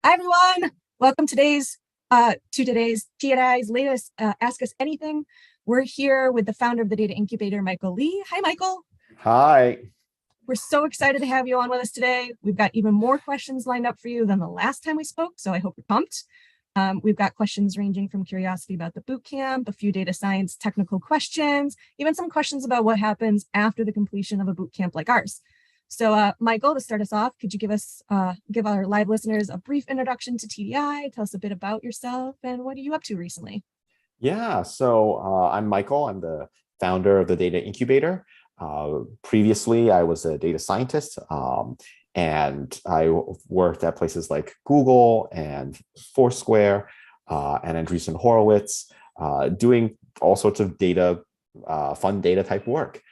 Hi, everyone. Welcome to today's TNI's latest Ask Us Anything. We're here with the founder of the data incubator, Micahel Li. Hi, Michael. Hi. We're so excited to have you on with us today. We've got even more questions lined up for you than the last time we spoke, so I hope you're pumped. We've got questions ranging from curiosity about the boot camp, a few data science technical questions, even some questions about what happens after the completion of a boot camp like ours. So, Michael, to start us off, could you give our live listeners a brief introduction to TDI? Tell us a bit about yourself and what are you up to recently? Yeah, so I'm Michael. I'm the founder of the data incubator. Previously, I was a data scientist, and I worked at places like Google and Foursquare and Andreessen Horowitz, doing all sorts of data, fun data type work.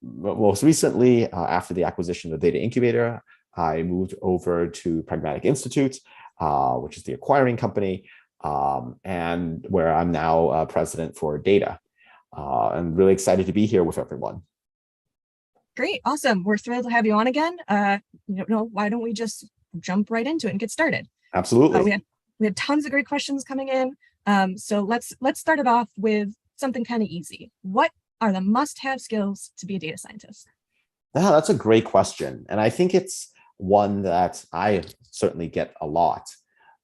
Most recently, after the acquisition of the data incubator, I moved over to Pragmatic Institute, which is the acquiring company, and where I'm now president for data. I'm really excited to be here with everyone. Great, awesome. We're thrilled to have you on again. Why don't we just jump right into it and get started? Absolutely. We had tons of great questions coming in. So let's start it off with something kind of easy. What are the must-have skills to be a data scientist? Yeah, that's a great question. And I think it's one that I certainly get a lot.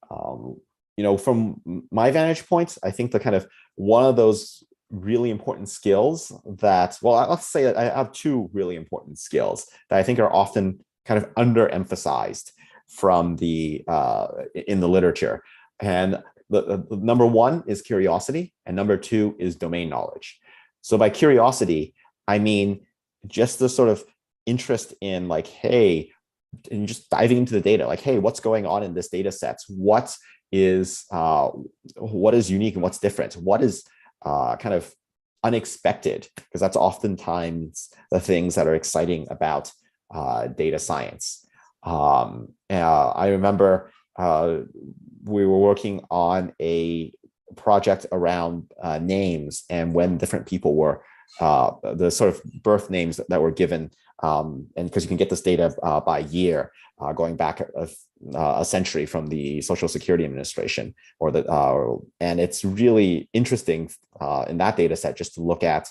From my vantage point, I think the kind of one of those really important skills that, well, let's say that I have two really important skills that I think are often kind of underemphasized from in the literature. And the number one is curiosity, and number two is domain knowledge. So by curiosity, I mean just the sort of interest in like, hey, and just diving into the data, like, hey, what's going on in this data set? What is unique and what's different? What is kind of unexpected? Because that's oftentimes the things that are exciting about data science. I remember we were working on a project around names and when different people were the sort of birth names that were given, and because you can get this data by year, going back a century from the Social Security Administration, and it's really interesting in that data set just to look at.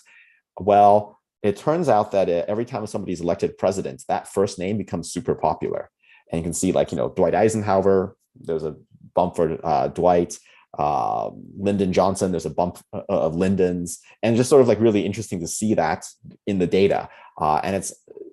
Well, it turns out that every time somebody's elected president, that first name becomes super popular, and you can see Dwight Eisenhower. There's a bump for Dwight. Lyndon Johnson, there's a bump of Lyndon's, and just sort of like really interesting to see that in the data. And it's,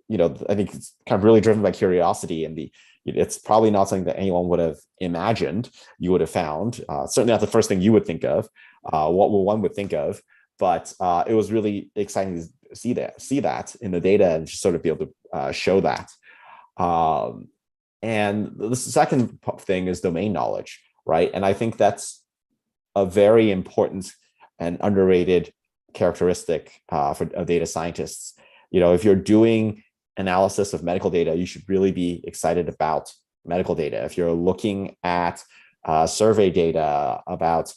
I think it's kind of really driven by curiosity, and it's probably not something that anyone would have imagined you would have found. Certainly not the first thing you would think of, what one would think of, but it was really exciting to see that in the data and just sort of be able to show that. And the second thing is domain knowledge, right? And I think that's a very important and underrated characteristic for data scientists. If you're doing analysis of medical data, you should really be excited about medical data. If you're looking at survey data about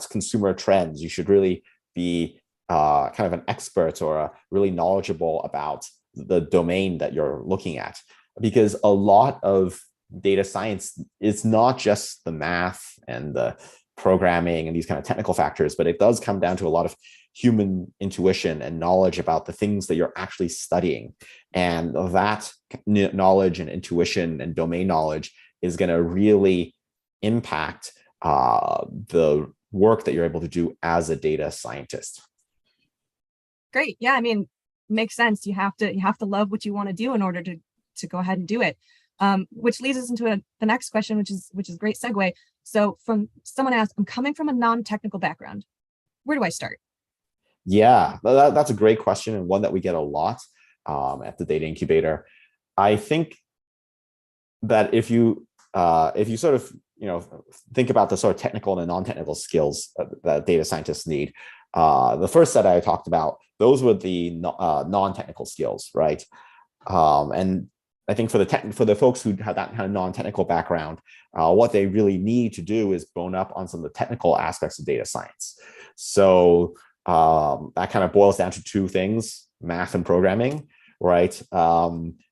consumer trends, you should really be kind of an expert or really knowledgeable about the domain that you're looking at, because a lot of data science is not just the math and the programming and these kind of technical factors, but it does come down to a lot of human intuition and knowledge about the things that you're actually studying. And that knowledge and intuition and domain knowledge is going to really impact the work that you're able to do as a data scientist. Great. Yeah, I mean, makes sense. You have to love what you want to do in order to go ahead and do it. Which leads us into the next question, which is a great segue. So from someone asked, I'm coming from a non-technical background. Where do I start? Yeah, that's a great question, and one that we get a lot at the data incubator. I think that if you sort of think about the sort of technical and non-technical skills that data scientists need, the first set I talked about, those were the non-technical skills, right? And I think for the folks who have that kind of non-technical background, what they really need to do is bone up on some of the technical aspects of data science. So that kind of boils down to two things: math and programming, right?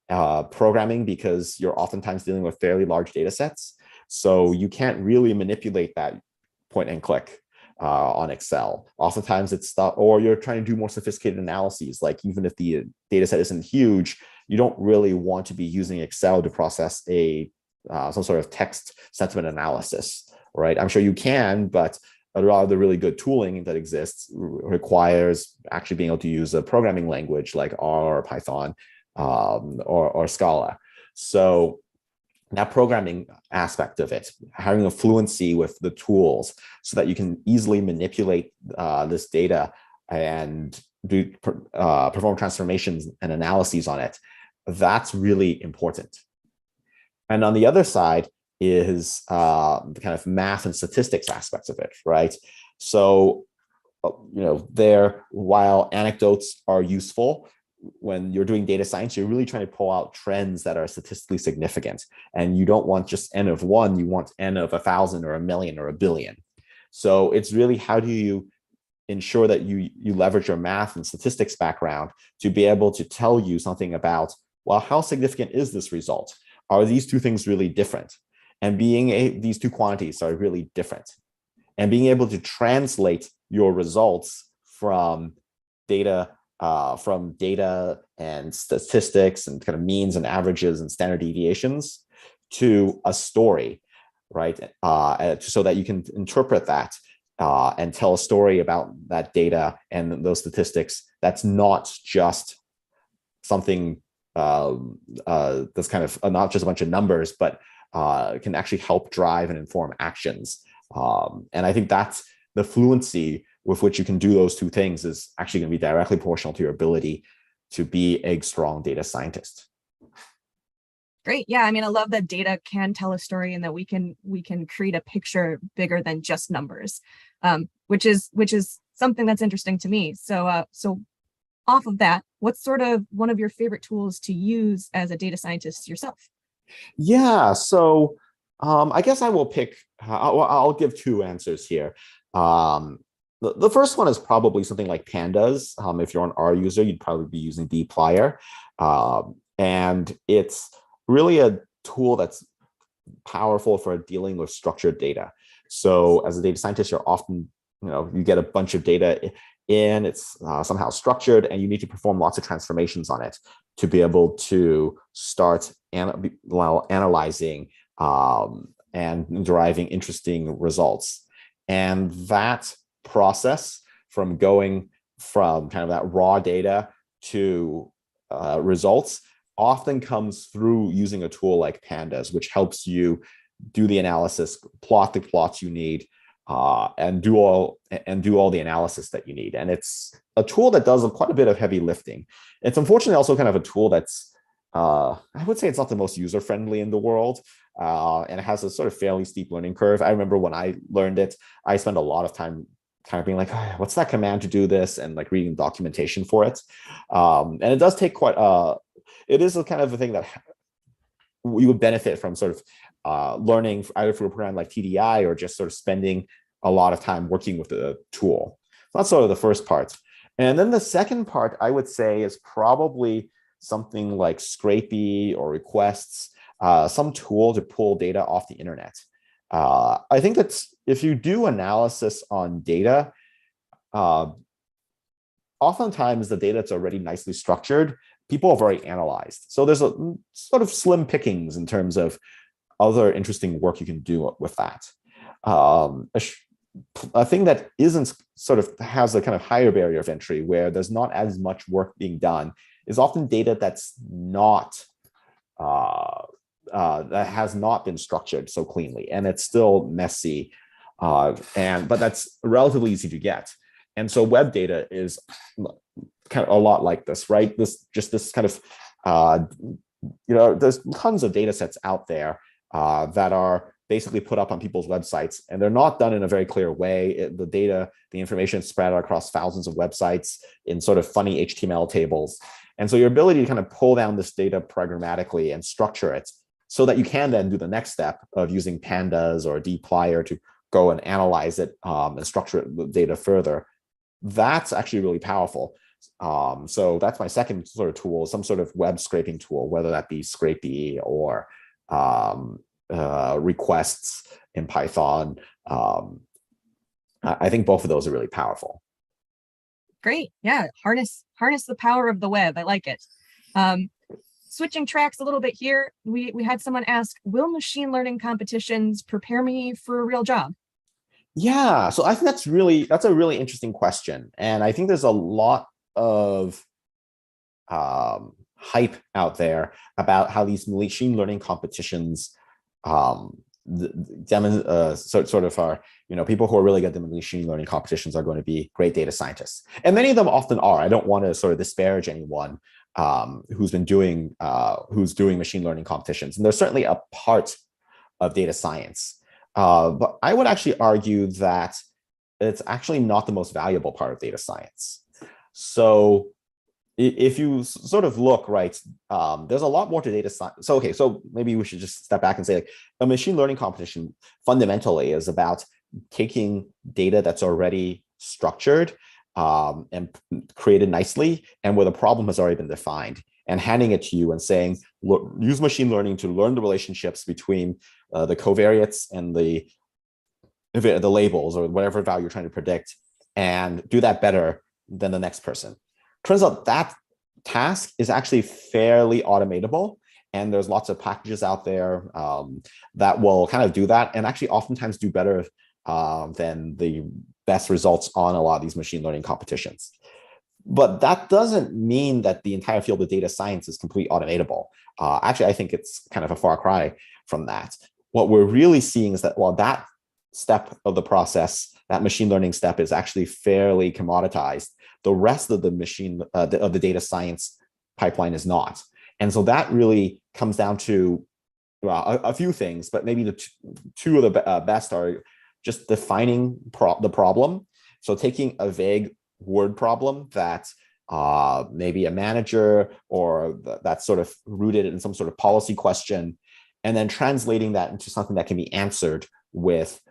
programming because you're oftentimes dealing with fairly large data sets. So you can't really manipulate that point and click on Excel. Oftentimes it's stuff, or you're trying to do more sophisticated analyses. Like even if the data set isn't huge, you don't really want to be using Excel to process some sort of text sentiment analysis, right? I'm sure you can, but a lot of the really good tooling that exists requires actually being able to use a programming language like R or Python or Scala. So that programming aspect of it, having a fluency with the tools so that you can easily manipulate this data and perform transformations and analyses on it, that's really important. And on the other side is the kind of math and statistics aspects of it, right? So, while anecdotes are useful, when you're doing data science, you're really trying to pull out trends that are statistically significant. And you don't want just N of 1, you want N of 1,000 or 1,000,000 or 1,000,000,000. So it's really, how do you ensure that you leverage your math and statistics background to be able to tell you something about, well, how significant is this result? Are these two things really different? And these two quantities are really different. And being able to translate your results from data and statistics and kind of means and averages and standard deviations to a story, right? So that you can interpret that and tell a story about that data and those statistics. That's not just something that's kind of not just a bunch of numbers, but can actually help drive and inform actions. And I think that's the fluency with which you can do those two things is actually going to be directly proportional to your ability to be a strong data scientist. Great. Yeah. I mean, I love that data can tell a story and that we can create a picture bigger than just numbers, which is something that's interesting to me. So off of that, what's sort of one of your favorite tools to use as a data scientist yourself? Yeah. So I guess I will pick, I'll give two answers here. The first one is probably something like pandas. If you're an R user, you'd probably be using dplyr. And it's really a tool that's powerful for dealing with structured data. So as a data scientist, you're often, you get a bunch of data in, it's somehow structured, and you need to perform lots of transformations on it to be able to start analyzing and deriving interesting results. And that process from going from kind of that raw data to results often comes through using a tool like pandas, which helps you do the analysis, plot the plots you need, and do all the analysis that you need. And it's a tool that does quite a bit of heavy lifting. It's unfortunately also kind of a tool that's I would say it's not the most user-friendly in the world, and it has a sort of fairly steep learning curve. I remember when I learned it, I spent a lot of time kind of being like, oh, what's that command to do this, and like reading documentation for it. And it does take it is a kind of a thing that you would benefit from sort of learning either through a program like TDI or just sort of spending a lot of time working with the tool. So that's sort of the first part. And then the second part, I would say, is probably something like Scrapey or Requests, some tool to pull data off the internet. I think that if you do analysis on data, oftentimes the data that's already nicely structured, people have already analyzed. So there's a sort of slim pickings in terms of other interesting work you can do with that. A thing that isn't sort of has a kind of higher barrier of entry where there's not as much work being done is often data that's not that has not been structured so cleanly, and it's still messy, but that's relatively easy to get. And so web data is kind of a lot like this, right? This kind of there's tons of data sets out there that are basically put up on people's websites, and they're not done in a very clear way. The information is spread across thousands of websites in sort of funny HTML tables. And so your ability to kind of pull down this data programmatically and structure it so that you can then do the next step of using pandas or dplyr to go and analyze it and structure the data further, that's actually really powerful. So that's my second sort of tool, some sort of web scraping tool, whether that be Scrapey or requests in Python. I think both of those are really powerful. Great. Yeah. Harness the power of the web. I like it. Switching tracks a little bit here. We had someone ask, will machine learning competitions prepare me for a real job? Yeah, so I think that's a really interesting question. And I think there's a lot of hype out there about how these machine learning competitions sort of are, people who are really good at the machine learning competitions are going to be great data scientists. And many of them often are. I don't want to sort of disparage anyone who's doing machine learning competitions. And there's certainly a part of data science. But I would actually argue that it's actually not the most valuable part of data science. So if you sort of look, right, there's a lot more to data science. So, okay, so maybe we should just step back and say, like, a machine learning competition fundamentally is about taking data that's already structured and created nicely, and where the problem has already been defined, and handing it to you and saying, look, use machine learning to learn the relationships between the covariates and the labels or whatever value you're trying to predict, and do that better than the next person. Turns out that task is actually fairly automatable, and there's lots of packages out there that will kind of do that, and actually oftentimes do better than the best results on a lot of these machine learning competitions. But that doesn't mean that the entire field of data science is completely automatable. Actually, I think it's kind of a far cry from that. What we're really seeing is that while that step of the process, that machine learning step, is actually fairly commoditized, the rest of the of the data science pipeline is not. And so that really comes down to a few things, but maybe the two of the best are just defining the problem. So taking a vague word problem that maybe a manager or that's sort of rooted in some sort of policy question, and then translating that into something that can be answered with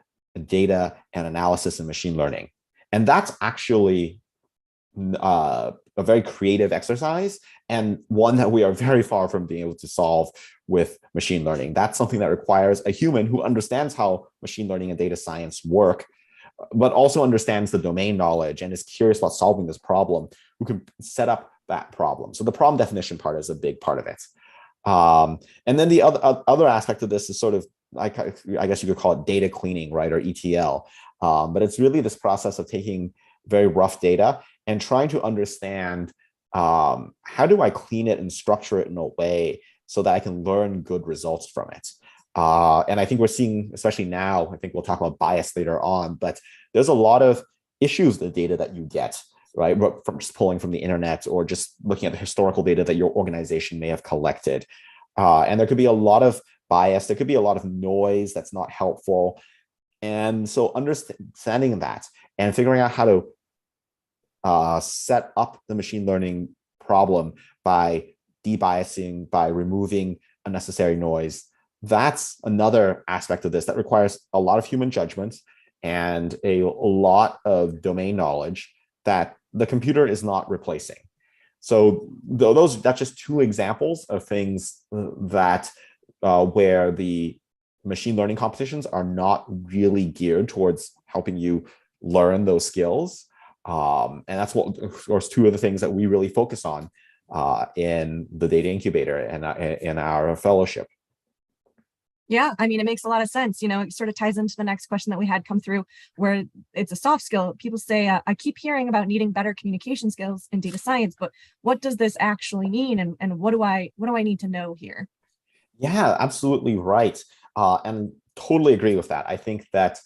data and analysis and machine learning. And that's actually a very creative exercise, and one that we are very far from being able to solve with machine learning. That's something that requires a human who understands how machine learning and data science work, but also understands the domain knowledge and is curious about solving this problem, who can set up that problem. So the problem definition part is a big part of it. And then the other aspect of this is sort of, I guess you could call it data cleaning, right, or ETL. But it's really this process of taking very rough data and trying to understand how do I clean it and structure it in a way so that I can learn good results from it. And I think we're seeing, especially now, I think we'll talk about bias later on, but there's a lot of issues with the data that you get, right, from just pulling from the internet or just looking at the historical data that your organization may have collected. And there could be a lot of bias, there could be a lot of noise that's not helpful. And so understanding that and figuring out how to set up the machine learning problem by debiasing, by removing unnecessary noise, that's another aspect of this that requires a lot of human judgment and a lot of domain knowledge that the computer is not replacing. So that's just two examples of things that where the machine learning competitions are not really geared towards helping you learn those skills. And that's what, of course, two of the things that we really focus on in the data incubator and in our fellowship. Yeah, I mean, it makes a lot of sense. It sort of ties into the next question that we had come through, where it's a soft skill. People say, I keep hearing about needing better communication skills in data science, but what does this actually mean? And what do I need to know here? Yeah, absolutely right. And totally agree with that. I think that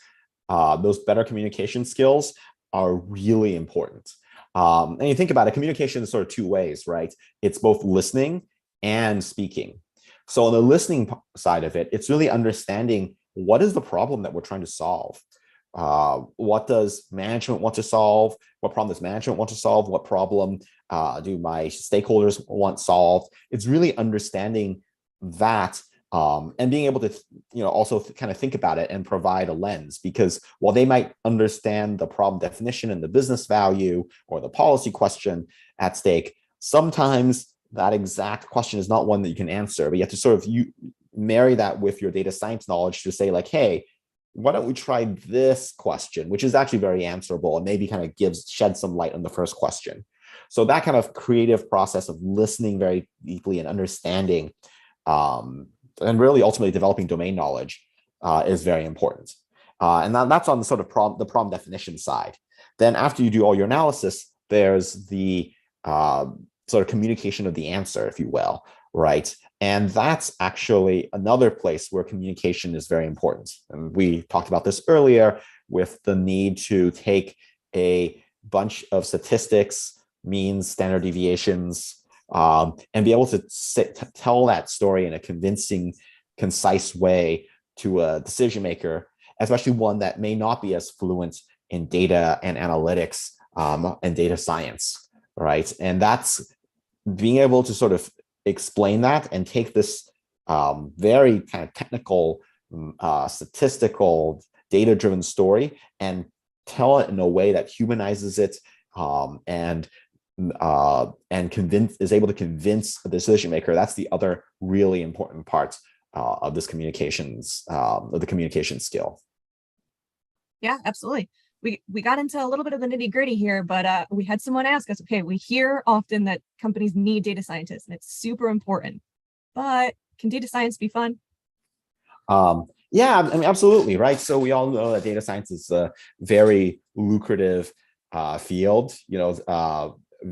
those better communication skills are really important. And you think about it, communication is sort of two ways, right? It's both listening and speaking. So on the listening side of it, it's really understanding what is the problem that we're trying to solve. What does management want to solve? What problem does management want to solve? What problem do my stakeholders want solved? It's really understanding that and being able to, also kind of think about it and provide a lens, because while they might understand the problem definition and the business value or the policy question at stake, sometimes that exact question is not one that you can answer, but you have to sort of marry that with your data science knowledge to say like, hey, why don't we try this question, which is actually very answerable and maybe kind of shed some light on the first question. So that kind of creative process of listening very deeply and understanding, and really ultimately developing domain knowledge is very important. And that's on the sort of the problem definition side. Then after you do all your analysis, there's the sort of communication of the answer, if you will, right? And that's actually another place where communication is very important. And we talked about this earlier with the need to take a bunch of statistics, means, standard deviations, and be able to tell that story in a convincing, concise way to a decision maker, especially one that may not be as fluent in data and analytics and data science, right? And that's being able to sort of explain that and take this very kind of technical, statistical, data-driven story and tell it in a way that humanizes it and is able to convince a decision maker. That's the other really important part of this of the communication skill. Yeah, absolutely. We got into a little bit of the nitty gritty here, but we had someone ask us, okay, we hear often that companies need data scientists and it's super important, but can data science be fun? Yeah, I mean, absolutely, right? So we all know that data science is a very lucrative field,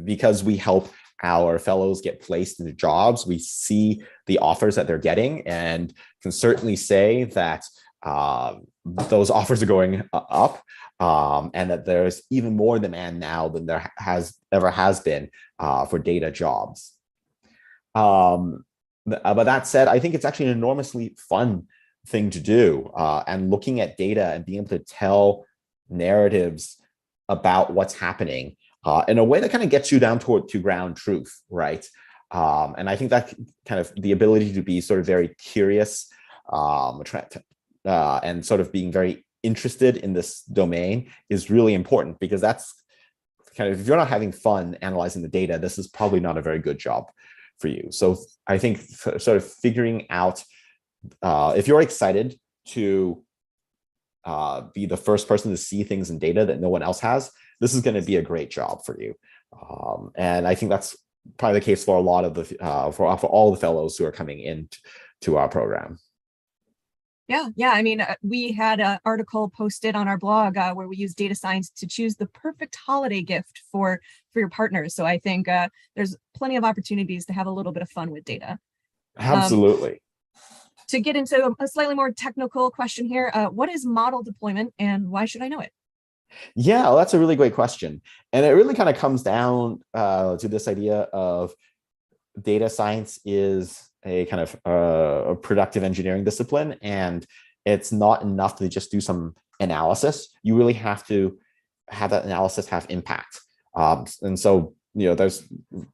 because we help our fellows get placed into jobs. We see the offers that they're getting and can certainly say that those offers are going up, and that there's even more demand now than there ever has been for data jobs. But that said, I think it's actually an enormously fun thing to do, and looking at data and being able to tell narratives about what's happening in a way that kind of gets you down to ground truth, right? And I think that kind of the ability to be sort of very curious and sort of being very interested in this domain is really important, because that's kind of, if you're not having fun analyzing the data, this is probably not a very good job for you. So I think sort of figuring out, if you're excited to be the first person to see things in data that no one else has, this is going to be a great job for you. And I think that's probably the case for a lot of the for all the fellows who are coming in to our program. Yeah. I mean, we had an article posted on our blog where we use data science to choose the perfect holiday gift for your partners. So I think there's plenty of opportunities to have a little bit of fun with data. Absolutely. To get into a slightly more technical question here, what is model deployment and why should I know it? Yeah, well, that's a really great question. And it really kind of comes down to this idea of data science is a kind of a productive engineering discipline, and it's not enough to just do some analysis. You really have to have that analysis have impact. And so, there's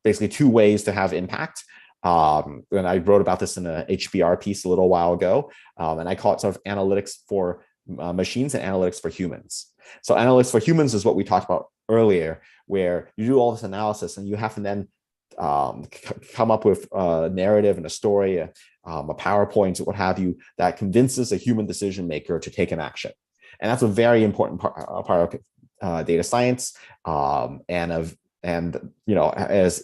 basically two ways to have impact. And I wrote about this in a HBR piece a little while ago, and I call it sort of analytics for machines and analytics for humans. So analytics for humans is what we talked about earlier, where you do all this analysis and you have to then come up with a narrative and a story, a PowerPoint, what have you, that convinces a human decision maker to take an action. And that's a very important part of data science, as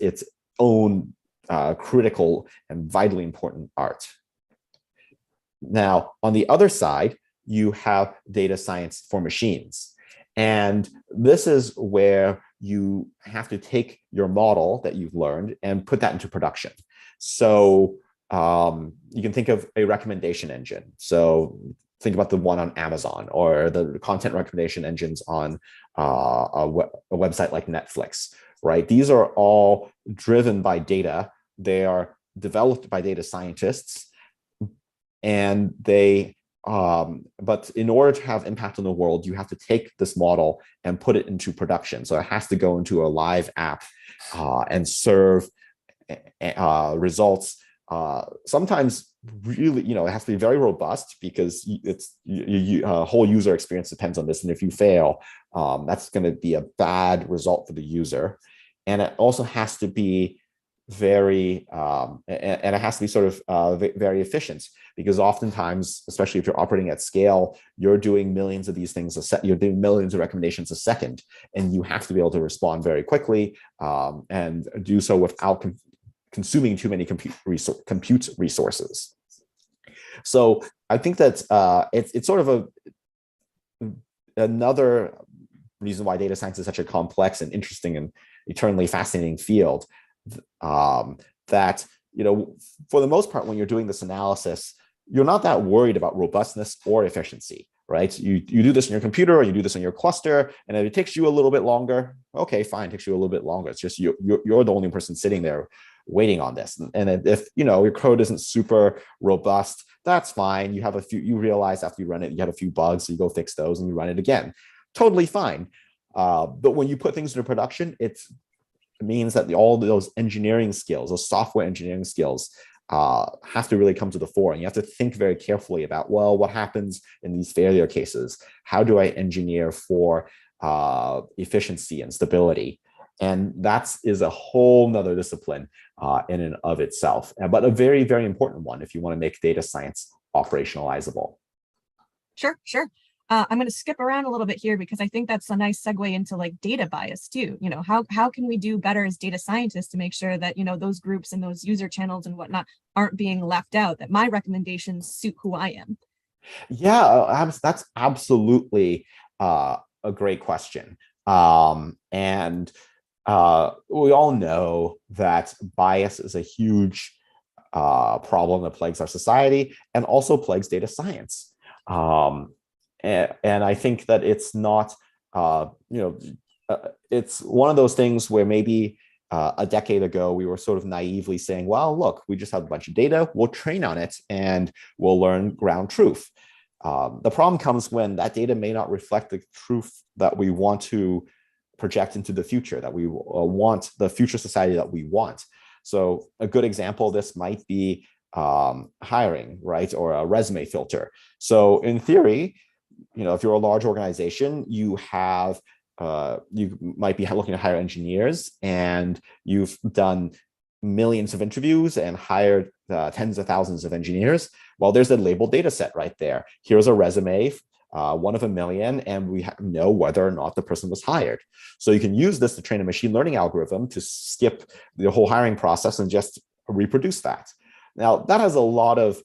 its own critical and vitally important art. Now, on the other side, you have data science for machines. And this is where you have to take your model that you've learned and put that into production. So you can think of a recommendation engine. So think about the one on Amazon or the content recommendation engines on a website like Netflix, right? These are all driven by data. They are developed by data scientists, and but in order to have impact on the world, you have to take this model and put it into production. So it has to go into a live app and serve results, sometimes really, it has to be very robust because it's whole user experience depends on this. And if you fail, that's going to be a bad result for the user. And it also has to be very, and it has to be sort of very efficient, because oftentimes, especially if you're operating at scale, you're doing millions of these things you're doing millions of recommendations a second, and you have to be able to respond very quickly, and do so without consuming too many compute resources. So I think that it's sort of another reason why data science is such a complex and interesting and eternally fascinating field, that, for the most part, when you're doing this analysis, you're not that worried about robustness or efficiency, right? You do this in your computer, or you do this in your cluster, and if it takes you a little bit longer, okay, fine, it takes you a little bit longer. It's just you're the only person sitting there waiting on this. And if your code isn't super robust, that's fine. You realize after you run it, you had a few bugs, so you go fix those and you run it again. Totally fine. But when you put things into production, it means that all those engineering skills, those software engineering skills, have to really come to the fore. And you have to think very carefully about, well, what happens in these failure cases? How do I engineer for efficiency and stability? And that is a whole nother discipline in and of itself, but a very, very important one if you want to make data science operationalizable. Sure. I'm going to skip around a little bit here because I think that's a nice segue into like data bias too. How can we do better as data scientists to make sure that, those groups and those user channels and whatnot aren't being left out, that my recommendations suit who I am? Yeah, that's absolutely a great question. And we all know that bias is a huge problem that plagues our society and also plagues data science. And I think that it's not, it's one of those things where maybe a decade ago we were sort of naively saying, well, look, we just have a bunch of data, we'll train on it, and we'll learn ground truth. The problem comes when that data may not reflect the truth that we want to project into the future, that we want, the future society that we want. So a good example of this might be hiring, right? Or a resume filter. So in theory, if you're a large organization, you might be looking to hire engineers, and you've done millions of interviews and hired tens of thousands of engineers. Well, there's a labeled data set right there. Here's a resume, 1 of a million, and we know whether or not the person was hired. So you can use this to train a machine learning algorithm to skip the whole hiring process and just reproduce that. Now, that has a lot of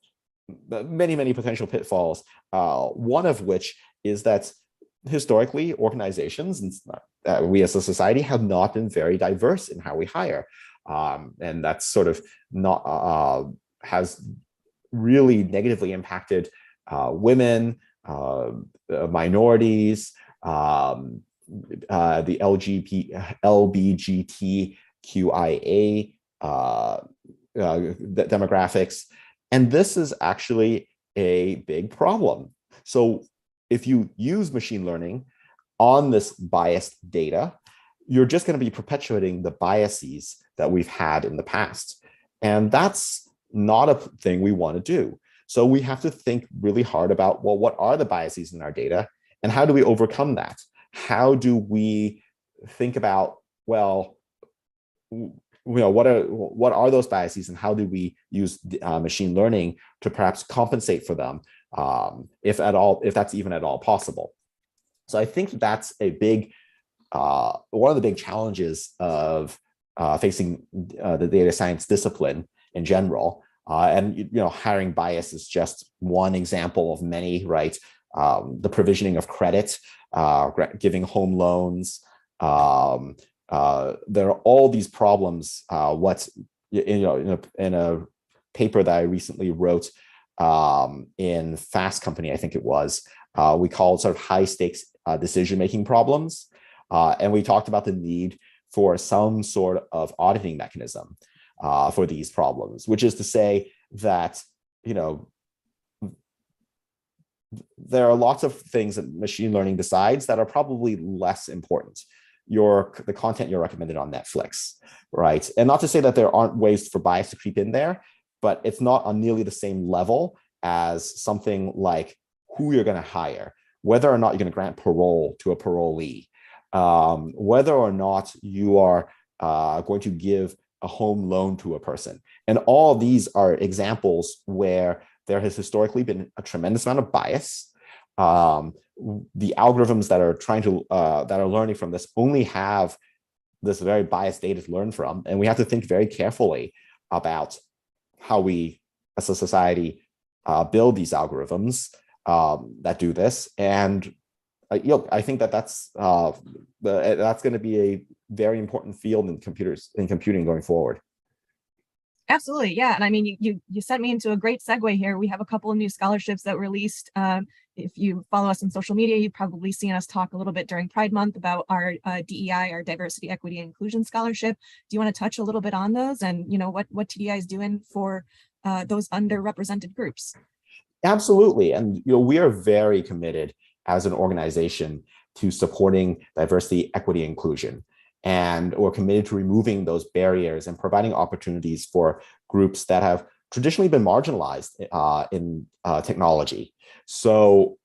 many potential pitfalls, one of which is that historically organizations and we as a society have not been very diverse in how we hire. And that's sort of not has really negatively impacted women, minorities, the LGBTQIA demographics. And this is actually a big problem. So if you use machine learning on this biased data, you're just going to be perpetuating the biases that we've had in the past. And that's not a thing we want to do. So we have to think really hard about, well, what are the biases in our data and how do we overcome that? How do we think about, well, what are those biases and how do we use machine learning to perhaps compensate for them, if that's even at all possible? So I think that's a big, one of the big challenges of facing the data science discipline in general. And hiring bias is just one example of many, right? The provisioning of credit, giving home loans. There are all these problems. In a paper that I recently wrote in Fast Company, I think it was, we called sort of high stakes decision-making problems. And we talked about the need for some sort of auditing mechanism for these problems, which is to say that, there are lots of things that machine learning decides that are probably less important. The content you're recommended on Netflix, right? And not to say that there aren't ways for bias to creep in there, but it's not on nearly the same level as something like who you're going to hire, whether or not you're going to grant parole to a parolee, whether or not you are going to give a home loan to a person. And all these are examples where there has historically been a tremendous amount of bias. The algorithms that are that are learning from this only have this very biased data to learn from. And we have to think very carefully about how we, as a society, build these algorithms that do this. And I think that's going to be a very important field in computing going forward. Absolutely, yeah. And I mean, you sent me into a great segue here. We have a couple of new scholarships that were released. If you follow us on social media, you've probably seen us talk a little bit during Pride Month about our DEI, our Diversity, Equity, and Inclusion Scholarship. Do you want to touch a little bit on those and what TDI is doing for those underrepresented groups? Absolutely, and we are very committed as an organization to supporting diversity, equity, inclusion. And we're committed to removing those barriers and providing opportunities for groups that have traditionally been marginalized in technology. So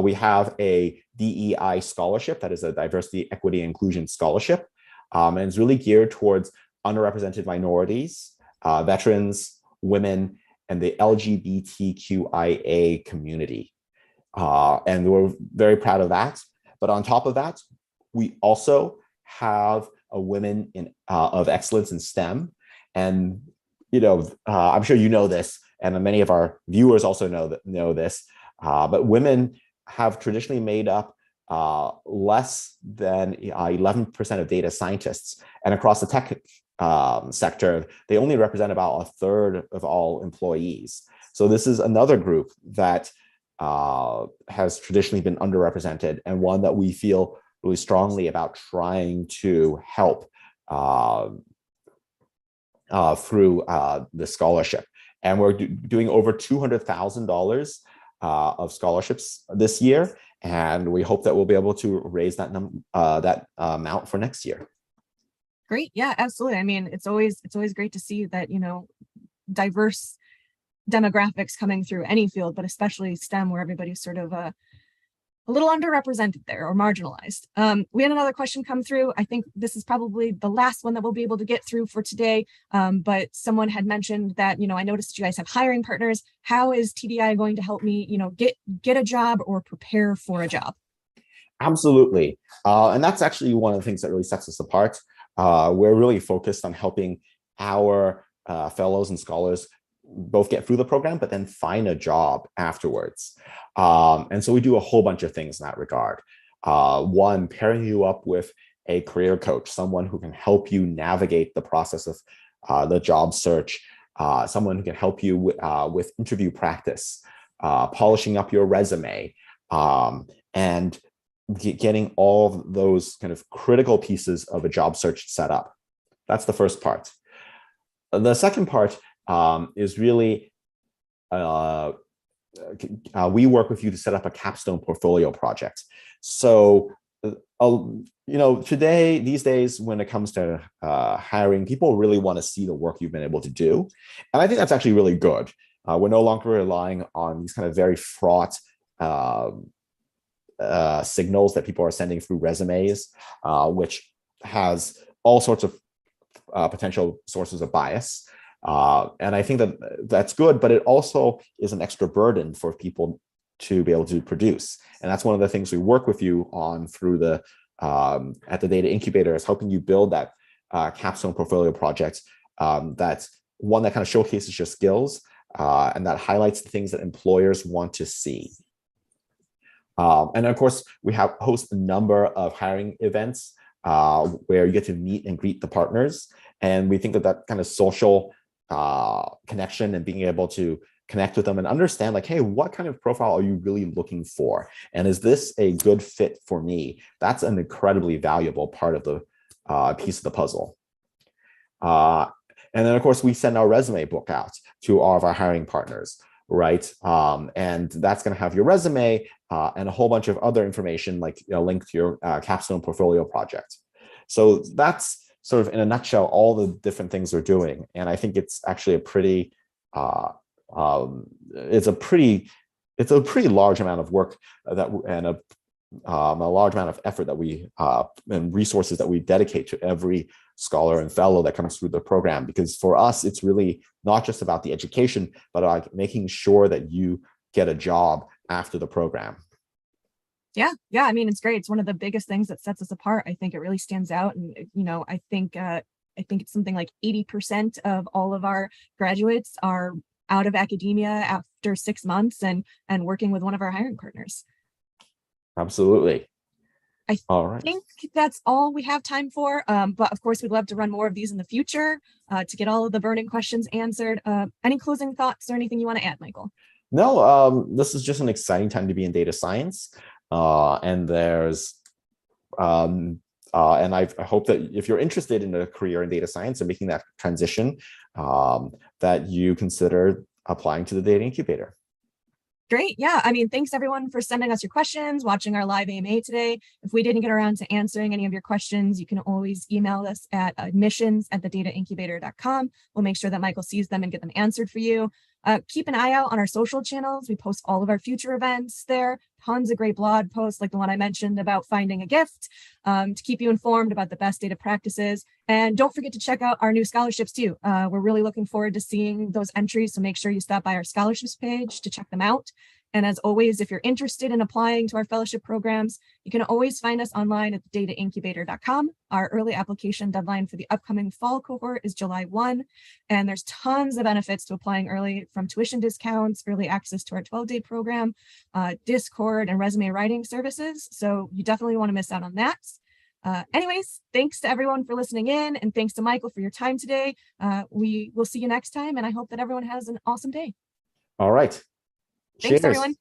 we have a DEI scholarship that is a diversity, equity, inclusion scholarship. And it's really geared towards underrepresented minorities, veterans, women, and the LGBTQIA community. And we're very proud of that. But on top of that, we also have a women of excellence in STEM. And, I'm sure you know this, and many of our viewers also know this, but women have traditionally made up less than 11% of data scientists. And across the tech sector, they only represent about a third of all employees. So this is another group that has traditionally been underrepresented, and one that we feel really strongly about trying to help through the scholarship. And we're doing over $200,000 of scholarships this year, and we hope that we'll be able to raise that amount for next year. Great, yeah, absolutely. I mean, it's always great to see that diverse demographics coming through any field, but especially STEM, where everybody's sort of a little underrepresented there or marginalized. We had another question come through. I think this is probably the last one that we'll be able to get through for today. But someone had mentioned that, I noticed you guys have hiring partners. How is TDI going to help me, get a job or prepare for a job? Absolutely. And that's actually one of the things that really sets us apart. We're really focused on helping our fellows and scholars both get through the program, but then find a job afterwards. And so we do a whole bunch of things in that regard. One, pairing you up with a career coach, someone who can help you navigate the process of the job search, someone who can help you with interview practice, polishing up your resume, and getting all those kind of critical pieces of a job search set up. That's the first part. The second part is really we work with you to set up a capstone portfolio project. So, these days, when it comes to hiring, people really want to see the work you've been able to do. And I think that's actually really good. We're no longer relying on these kind of very fraught signals that people are sending through resumes, which has all sorts of potential sources of bias. And I think that's good, but it also is an extra burden for people to be able to produce. And that's one of the things we work with you on through the at the Data Incubator, is helping you build that capstone portfolio project. That's one that kind of showcases your skills and that highlights the things that employers want to see. And of course, we host a number of hiring events where you get to meet and greet the partners. And we think that kind of social connection and being able to connect with them and understand, like, hey, what kind of profile are you really looking for? And is this a good fit for me? That's an incredibly valuable part of the piece of the puzzle. And then, of course, we send our resume book out to all of our hiring partners, right? And that's going to have your resume and a whole bunch of other information, like linked to your capstone portfolio project. So that's sort of, in a nutshell, all the different things we're doing. And I think it's actually a pretty it's a pretty large amount of work and a large amount of effort that we and resources that we dedicate to every scholar and fellow that comes through the program. Because for us, it's really not just about the education, but like making sure that you get a job after the program. Yeah, I mean, it's great. It's one of the biggest things that sets us apart. I think it really stands out, and I think it's something like 80% of all of our graduates are out of academia after 6 months and working with one of our hiring partners. Absolutely. I All right. think that's all we have time for. But of course, we'd love to run more of these in the future to get all of the burning questions answered. Any closing thoughts or anything you want to add, Michael? No, this is just an exciting time to be in data science. And there's and I hope that if you're interested in a career in data science and making that transition, that you consider applying to the data incubator. Great. Yeah. I mean, thanks everyone for sending us your questions, watching our live AMA today. If we didn't get around to answering any of your questions, you can always email us at admissions@thedataincubator.com. We'll make sure that Michael sees them and get them answered for you. Keep an eye out on our social channels. We post all of our future events there. Tons of great blog posts like the one I mentioned about finding a gift to keep you informed about the best data practices. And don't forget to check out our new scholarships too. We're really looking forward to seeing those entries. So make sure you stop by our scholarships page to check them out. And as always, if you're interested in applying to our fellowship programs, you can always find us online at thedataincubator.com. Our early application deadline for the upcoming fall cohort is July 1. And there's tons of benefits to applying early, from tuition discounts, early access to our 12-day program, Discord, and resume writing services. So you definitely want to miss out on that. Anyways, thanks to everyone for listening in, and thanks to Michael for your time today. We will see you next time, and I hope that everyone has an awesome day. All right. Thanks, Cheers. everyone.